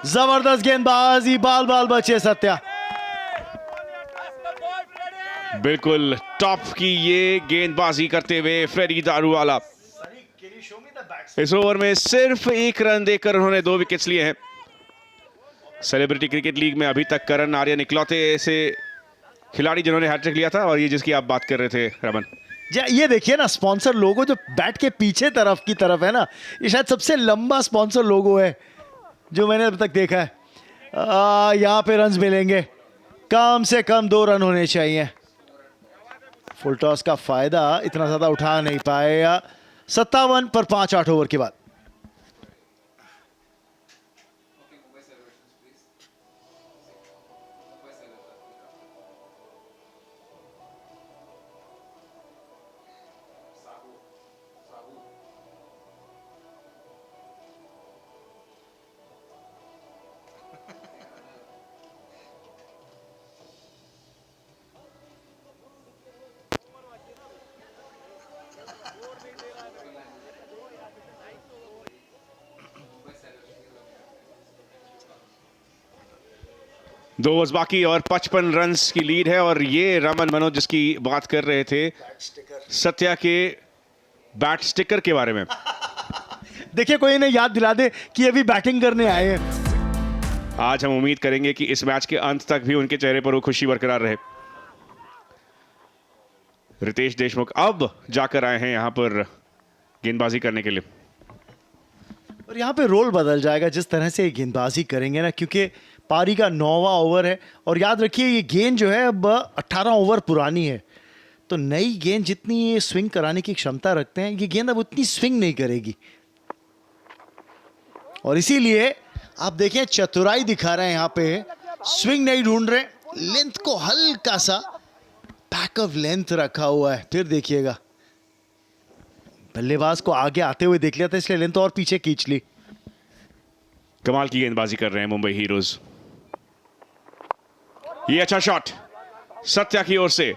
जबरदस्त गेंदबाजी, बाल बाल बचे सत्या। बिल्कुल टॉप की ये गेंदबाजी करते हुए फ्रेडी दारूवाला। इस ओवर में सिर्फ 1 रन देकर उन्होंने 2 विकेट्स लिए हैं। सेलिब्रिटी क्रिकेट लीग में अभी तक करण आर्यन इकलौते ऐसे खिलाड़ी जिन्होंने हैट्रिक लिया था, और ये जिसकी आप बात कर रहे थे रमन। ये देखिए ना, स्पॉन्सर लोगो जो बैट के पीछे तरफ की तरफ है ना, ये शायद सबसे लंबा स्पॉन्सर लोगो है जो मैंने अब तक देखा है। यहाँ पे रन्स मिलेंगे, कम से कम 2 रन होने चाहिए। फुल टॉस का फायदा इतना ज्यादा उठा नहीं पाए। 57 पर 5 8 ओवर के बाद। दो ओवर्स बाकी और 55 रन्स की लीड है। और ये रमन मनोज जिसकी बात कर रहे थे, सत्या के बैट स्टिकर के बारे में। देखिए कोई इन्हें याद दिला दे कि अभी बैटिंग करने आए हैं। आज हम उम्मीद करेंगे कि इस मैच के अंत तक भी उनके चेहरे पर वो खुशी बरकरार रहे। रितेश देशमुख अब जाकर आए हैं यहां पर गेंदबाजी करने के लिए, और यहाँ पे रोल बदल जाएगा जिस तरह से ये गेंदबाजी करेंगे ना, क्योंकि पारी का 9वां ओवर है। और याद रखिए ये गेंद जो है अब 18 ओवर पुरानी है, तो नई गेंद जितनी ये स्विंग कराने की क्षमता रखते हैं, ये गेंद अब उतनी स्विंग नहीं करेगी। और इसीलिए आप देखें चतुराई दिखा रहे हैं यहाँ पे, स्विंग नहीं ढूंढ रहे, लेंथ को हल्का सा बैक ऑफ लेंथ रखा हुआ है। फिर देखिएगा बल्लेबाज को आगे आते हुए देख लिया था, इसलिए लेंथ और पीछे खींच ली। कमाल की गेंदबाजी कर रहे हैं मुंबई हीरोज। ये अच्छा शॉट सत्या की ओर से,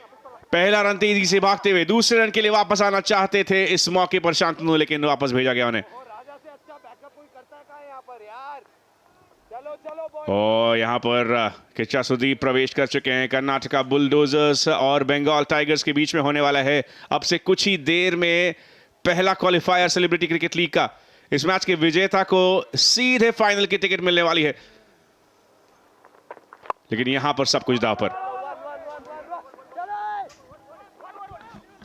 पहला रन तेजी से भागते हुए, दूसरे रन के लिए वापस आना चाहते थे इस मौके पर शांतनु, लेकिन वापस भेजा गया उन्हें। और यहां पर किच्चा सुदीप प्रवेश कर चुके हैं। कर्नाटका बुलडोजर्स और बंगाल टाइगर्स के बीच में होने वाला है अब से कुछ ही देर में पहला क्वालिफायर सेलिब्रिटी क्रिकेट लीग का। इस मैच के विजेता को सीधे फाइनल की टिकट मिलने वाली है, लेकिन यहां पर सब कुछ दांव पर।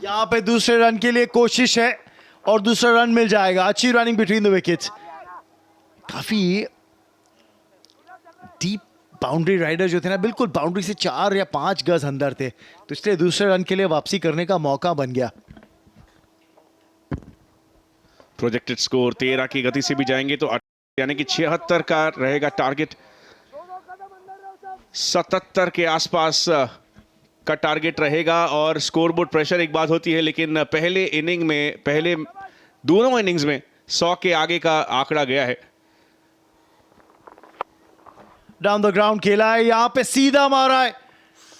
यहां पे दूसरे रन के लिए कोशिश है और दूसरा रन मिल जाएगा। अच्छी रनिंग बिटवीन द विकेट्स, काफी डीप बाउंड्री राइडर जो थे ना, बिल्कुल बाउंड्री से 4 या 5 गज अंदर थे, तो इसलिए दूसरे रन के लिए वापसी करने का मौका बन गया। प्रोजेक्टेड स्कोर 13 की गति से भी जाएंगे तो यानी कि 76 का रहेगा टारगेट। 77 के आसपास का टारगेट रहेगा। और स्कोरबोर्ड प्रेशर एक बात होती है, लेकिन पहले इनिंग में, पहले दोनों इनिंग्स में 100 के आगे का आंकड़ा गया है। डाउन द ग्राउंड खेला है, यहां पे सीधा मारा है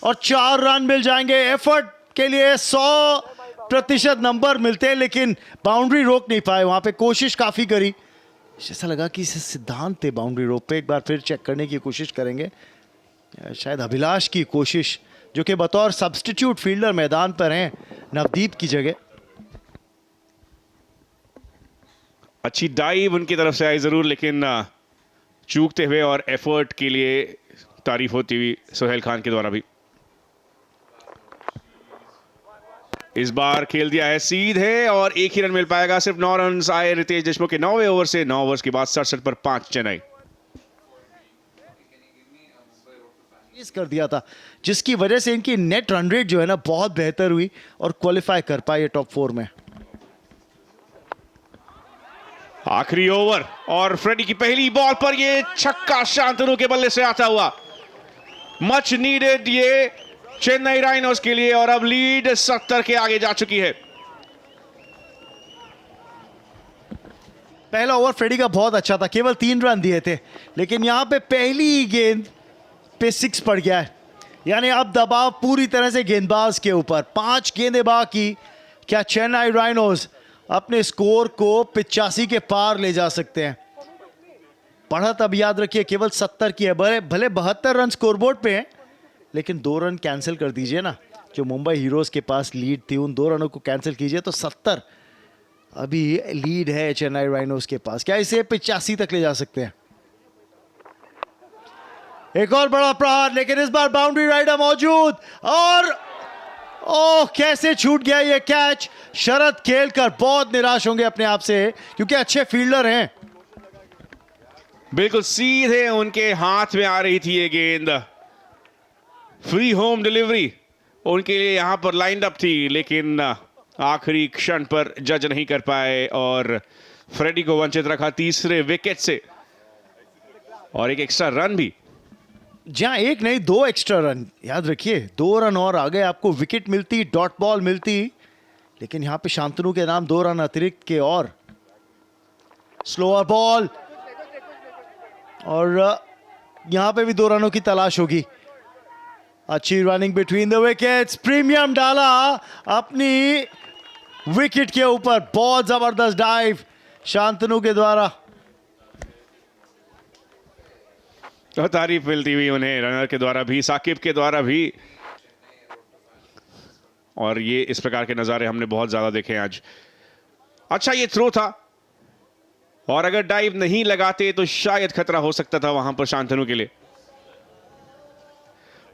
और 4 रन मिल जाएंगे। एफर्ट के लिए 100 प्रतिशत नंबर मिलते हैं, लेकिन बाउंड्री रोक नहीं पाए। वहां पे कोशिश काफी करी, ऐसा लगा कि इसे सिद्धांत थे बाउंड्री रोक पे। एक बार फिर चेक करने की कोशिश करेंगे, शायद अभिलाष की कोशिश, जो कि बतौर सब्स्टिट्यूट फील्डर मैदान पर हैं नवदीप की जगह। अच्छी डाइव उनकी तरफ से आई जरूर, लेकिन चूकते हुए और एफर्ट के लिए तारीफ होती हुई सोहेल खान के द्वारा भी। इस बार खेल दिया है सीधे और एक ही रन मिल पाएगा। सिर्फ 9 रन आए रितेश देशमुख के 9वें ओवर से। 9 ओवर्स के बाद 67 पर 5 चेन्नई। कर दिया था, जिसकी वजह से इनकी नेट रन रेट जो है ना बहुत बेहतर हुई और क्वालिफाई कर पाए टॉप 4 में। आखिरी ओवर और फ्रेडी की पहली बॉल पर ये छक्का शांतनु के बल्ले से आता हुआ। मच नीडेड ये चेन्नई राइनोस के लिए, और अब लीड 70 के आगे जा चुकी है। पहला ओवर फ्रेडी का बहुत अच्छा था, केवल 3 रन दिए थे, लेकिन यहां पे पहली गेंद पे 6 पड़ गया है। यानी अब दबाव पूरी तरह से गेंदबाज के ऊपर। 5 गेंदें बाकी, क्या चेन्नई राइनोस अपने स्कोर को 85 के पार ले जा सकते हैं? बढ़त अब याद रखिए केवल 70 की है। भले 72 रन स्कोरबोर्ड पे हैं, लेकिन 2 रन कैंसिल कर दीजिए ना, जो मुंबई हीरोज के पास लीड थी, उन 2 रनों को कैंसिल कीजिए तो 70 अभी लीड है चेन्नई राइनोस के पास। क्या इसे 85 तक ले जा सकते हैं? एक और बड़ा प्रहार, लेकिन इस बार बाउंड्री राइडर मौजूद, और ओह कैसे छूट गया ये कैच। शरद खेलकर बहुत निराश होंगे अपने आप से, क्योंकि अच्छे फील्डर हैं। बिल्कुल सीधे उनके हाथ में आ रही थी ये गेंद। फ्री होम डिलीवरी उनके लिए यहां पर लाइंड अप थी, लेकिन आखिरी क्षण पर जज नहीं कर पाए और फ्रेडी को वंचित रखा तीसरे विकेट से, और एक एक्स्ट्रा रन भी। जहां एक नहीं 2 एक्स्ट्रा रन, याद रखिए 2 रन और आ गए, आपको विकेट मिलती, डॉट बॉल मिलती, लेकिन यहां पे शांतनु के नाम 2 रन अतिरिक्त के। और स्लोअर बॉल, और यहां पे भी 2 रनों की तलाश होगी। अच्छी running between the wickets, premium डाला अपनी विकेट के ऊपर। बहुत जबरदस्त डाइव शांतनु के द्वारा, तो तारीफ मिलती हुई उन्हें रनर के द्वारा भी, साकिब के द्वारा भी। और ये इस प्रकार के नजारे हमने बहुत ज्यादा देखे हैं आज। अच्छा ये थ्रो था, और अगर डाइव नहीं लगाते तो शायद खतरा हो सकता था वहां पर शांतनु के लिए।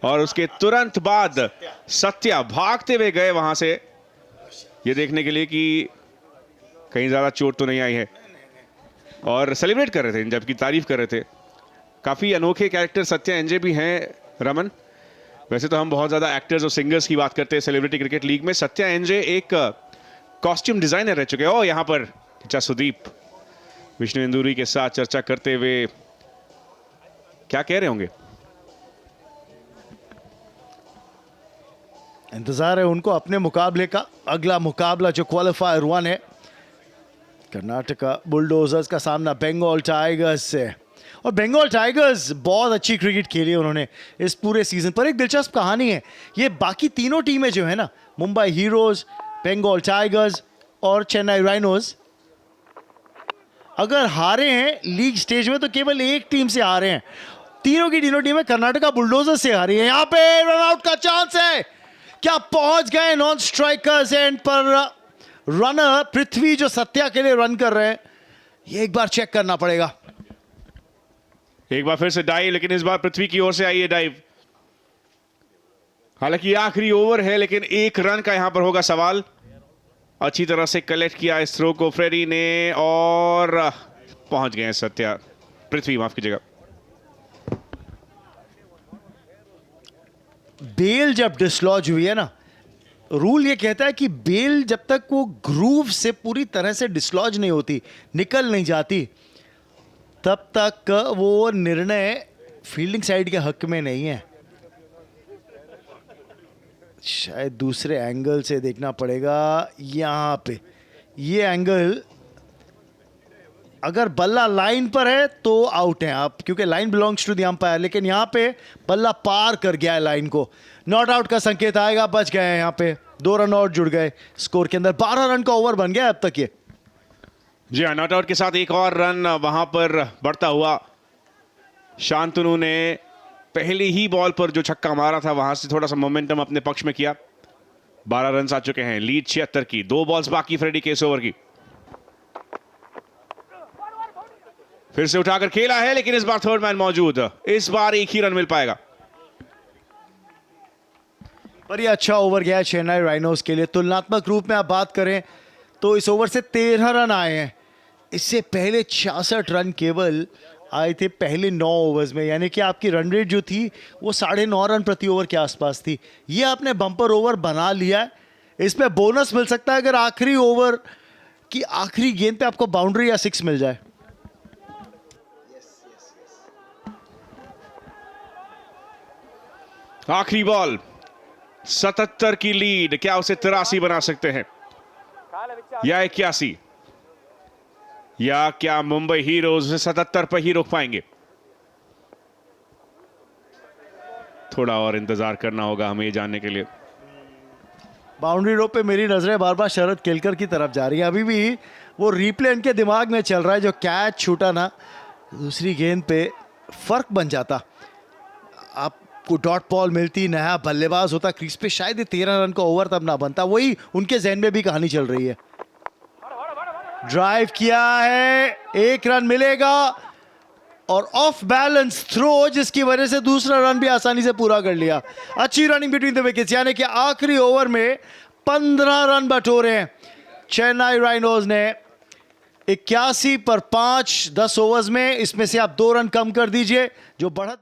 और उसके तुरंत बाद सत्या भागते हुए गए वहां से, ये देखने के लिए कि कहीं ज्यादा चोट तो नहीं आई है, और सेलिब्रेट कर रहे थे जबकि तारीफ कर रहे थे। काफी अनोखे कैरेक्टर सत्या एनजे भी हैं रमन। वैसे तो हम बहुत ज्यादा एक्टर्स और सिंगर्स की बात करते हैं सेलिब्रिटी क्रिकेट लीग में, सत्या एनजे एक कॉस्ट्यूम डिजाइनर रह चुके हैं। ओ यहां पर चाचा सुदीप विष्णु इंदुरी के साथ चर्चा करते हुए क्या कह रहे होंगे? इंतजार है उनको अपने मुकाबले का। अगला मुकाबला जो क्वालिफायर 1 है, कर्नाटका बुलडोजर्स का सामना बंगाल टाइगर्स से। और बंगाल टाइगर्स बहुत अच्छी क्रिकेट खेली उन्होंने इस पूरे सीजन पर। एक दिलचस्प कहानी है, ये बाकी तीनों टीमें जो है ना, मुंबई हीरोज, बंगाल टाइगर्स और चेन्नई राइनोज, अगर हारे हैं लीग स्टेज में तो केवल एक टीम से हारे हैं। तीनों की तीनों टीमें कर्नाटका बुलडोजर्स से हारी है। यहां पे रन आउट का चांस है, क्या पहुंच गए नॉन स्ट्राइकर्स एंड पर? रनर पृथ्वी जो सत्या के लिए रन कर रहे हैं, ये एक बार चेक करना पड़ेगा। एक बार फिर से डाइव, लेकिन इस बार पृथ्वी की ओर से आई है डाइव। हालांकि आखिरी ओवर है, लेकिन 1 रन का यहां पर होगा सवाल। अच्छी तरह से कलेक्ट किया इस थ्रो को फ्रेडी ने, और पहुंच गए सत्या, पृथ्वी माफ कीजिएगा। बेल जब डिसलॉज हुई है ना, रूल ये कहता है कि बेल जब तक वो ग्रूव से पूरी तरह से डिसलॉज नहीं होती, निकल नहीं जाती, तब तक वो निर्णय फील्डिंग साइड के हक में नहीं है। शायद दूसरे एंगल से देखना पड़ेगा। यहां पे ये एंगल, अगर बल्ला लाइन पर है तो आउट है आप, क्योंकि line belongs to the umpire, लेकिन यहां पे बल्ला पार कर गया है लाइन को, नॉट आउट का संकेत आएगा। बच गए हैं यहां पे। 2 रन और जुड़ गए स्कोर के अंदर। 12 रन का ओवर बन गया अब तक ये। जी हाँ, नॉट आउट के साथ एक और रन वहां पर बढ़ता हुआ। शांतनु ने पहली ही बॉल पर जो छक्का मारा था वहां से थोड़ा सा मोमेंटम अपने पक्ष में किया। 12 रन आ चुके हैं, लीड 76 की। 2 बॉल्स बाकी फ्रेडी के इस ओवर की। फिर से उठाकर खेला है, लेकिन इस बार थर्ड मैन मौजूद। इस बार एक ही रन मिल पाएगा। पर ये अच्छा ओवर गया है चेन्नई राइनोज के लिए। तुलनात्मक रूप में आप बात करें तो इस ओवर से 13 रन आए हैं। इससे पहले 66 रन केवल आए थे पहले 9 ओवर्स में, यानी कि आपकी रन रेट जो थी वो 9.5 रन प्रति ओवर के आसपास थी। ये आपने बम्पर ओवर बना लिया है। इसमें बोनस मिल सकता है अगर आखिरी ओवर की आखिरी गेंद पे आपको बाउंड्री या 6 मिल जाए। आखिरी बॉल, 77 की लीड, क्या उसे 83 बना सकते हैं या 81, या क्या मुंबई हीरोज उसे 77 पर ही रोक पाएंगे? थोड़ा और इंतजार करना होगा हमें ये जानने के लिए। बाउंड्री रो पे मेरी नजरें बार बार शरद केलकर की तरफ जा रही है। अभी भी वो रिप्ले इनके दिमाग में चल रहा है, जो कैच छूटा ना दूसरी गेंद पे फर्क बन जाता। आपको डॉट बॉल मिलती, नया बल्लेबाज होता क्रीज पे, शायद ये 13 रन का ओवर तब ना बनता। वही उनके जहन में भी कहानी चल रही है। ड्राइव किया है, 1 रन मिलेगा और ऑफ बैलेंस थ्रो, जिसकी वजह से दूसरा रन भी आसानी से पूरा कर लिया। अच्छी रनिंग बिटवीन द विकेट्स, यानी कि आखिरी ओवर में 15 रन बटोरे हैं चेन्नई राइनोज ने। 81 पर 5 10 ओवर्स में, इसमें से आप 2 रन कम कर दीजिए जो बढ़त